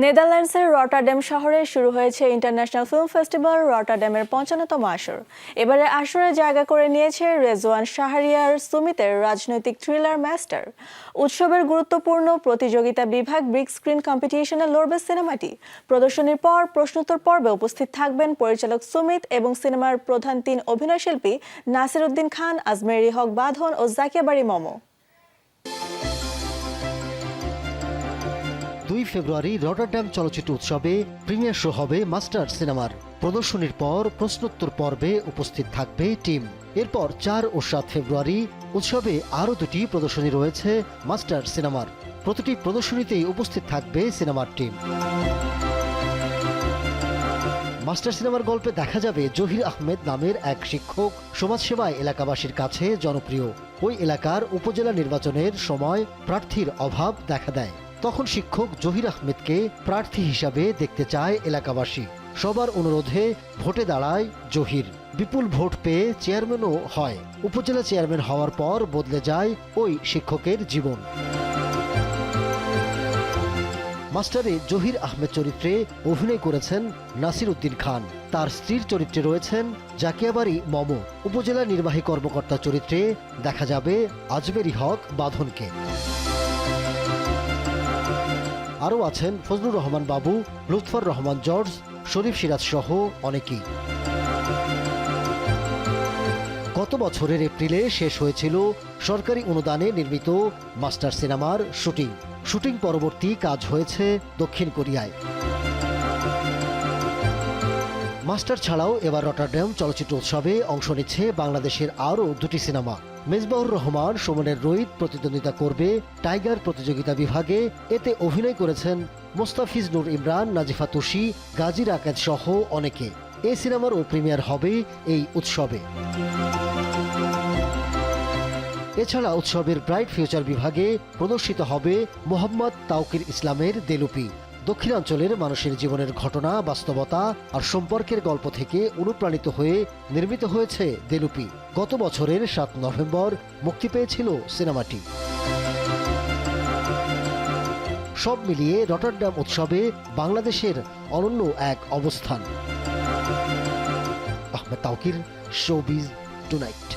নেদারল্যান্ডসের রটারড্যাম শহরে শুরু হয়েছে ইন্টারন্যাশনাল ফিল্ম ফেস্টিভ্যাল রটারড্যামের ৫৫তম আসর। এবারের আসরে জায়গা করে নিয়েছে রেজওয়ান শাহরিয়ার সুমিতের রাজনৈতিক থ্রিলার মাস্টার। উৎসবের গুরুত্বপূর্ণ প্রতিযোগিতা বিভাগ বিগ স্ক্রিন কম্পিটিশনে লড়বে সিনেমাটি। প্রদর্শনীর পর প্রশ্নোত্তর পর্বে উপস্থিত থাকবেন পরিচালক সুমিত এবং সিনেমার প্রধান ৩ অভিনয়শিল্পী নাসির উদ্দিন খান, আজমেরি হক বাঁধন ও জাকিয়া বারি মমো। ২ ফেব্রুয়ারি রটারড্যাম চলচ্চিত্র উৎসবে প্রিমিয়ার শো হবে মাস্টার সিনেমার। প্রদর্শনীর পর প্রশ্নোত্তর পর্বে উপস্থিত থাকবে টিম। এরপর ৪ ও ৭ ফেব্রুয়ারি উৎসবে আরও ২টি প্রদর্শনী রয়েছে মাস্টার সিনেমার। প্রতিটি প্রদর্শনীতেই উপস্থিত থাকবে সিনেমার টিম। মাস্টার সিনেমার গল্পে দেখা যাবে জহির আহমেদ নামের এক শিক্ষক সমাজসেবায় এলাকাবাসীর কাছে জনপ্রিয়। ওই এলাকার উপজেলা নির্বাচনের সময় প্রার্থীর অভাব দেখা দেয়। তখন শিক্ষক জহির আহমেদকে প্রার্থী হিসাবে দেখতে চায় এলাকাবাসী। সবার অনুরোধে ভোটে দাঁড়ায় জহির। বিপুল ভোট পেয়ে চেয়ারম্যানও হয়। উপজেলা চেয়ারম্যান হওয়ার পর বদলে যায় ওই শিক্ষকের জীবন। মাস্টারে জহির আহমেদ চরিত্রে অভিনয় করেছেন নাসির উদ্দিন খান। তার স্ত্রীর চরিত্রে রয়েছেন জাকিয়া বারি মমো। উপজেলা নির্বাহী কর্মকর্তা চরিত্রে দেখা যাবে আজমেরি হক বাঁধনকে। আরও আছেন ফজলুর রহমান বাবু, লুৎফর রহমান জর্জ, শরীফ সিরাজ সহ অনেকেই। গত বছরের এপ্রিলে শেষ হয়েছিল সরকারি অনুদানে নির্মিত মাস্টার সিনেমার শুটিং পরবর্তী কাজ হয়েছে দক্ষিণ কোরিয়ায়। মাস্টার ছাড়াও এবার রটারড্যাম চলচ্চিত্র উৎসবে অংশ নিচ্ছে বাংলাদেশের আরও ২টি সিনেমা। মেজবাহুর রহমান সুমনের রোহিত প্রতিদ্বন্দ্বিতা করবে টাইগার প্রতিযোগিতা বিভাগে। এতে অভিনয় করেছেন মোস্তাফিজ নূর ইমরান, নাজিফা তুষি, গাজী রাকেদ সহ অনেকে। এই সিনেমারও প্রিমিয়ার হবে এই উৎসবে। এছাড়া উৎসবের ব্রাইট ফিউচার বিভাগে প্রদর্শিত হবে মোহাম্মদ তাওকির ইসলামের দেলুপি। দক্ষিণাঞ্চলের মানুষের জীবনের ঘটনা, বাস্তবতা আর সম্পর্কের গল্প থেকে অনুপ্রাণিত হয়ে নির্মিত হয়েছে দেলুপি। গত বছরের ৭ নভেম্বর মুক্তি পেয়েছিল সিনেমাটি। সব মিলিয়ে রটারড্যাম উৎসবে বাংলাদেশের অনন্য এক অবস্থান। Ahmed Tauquir, showbiz tonight.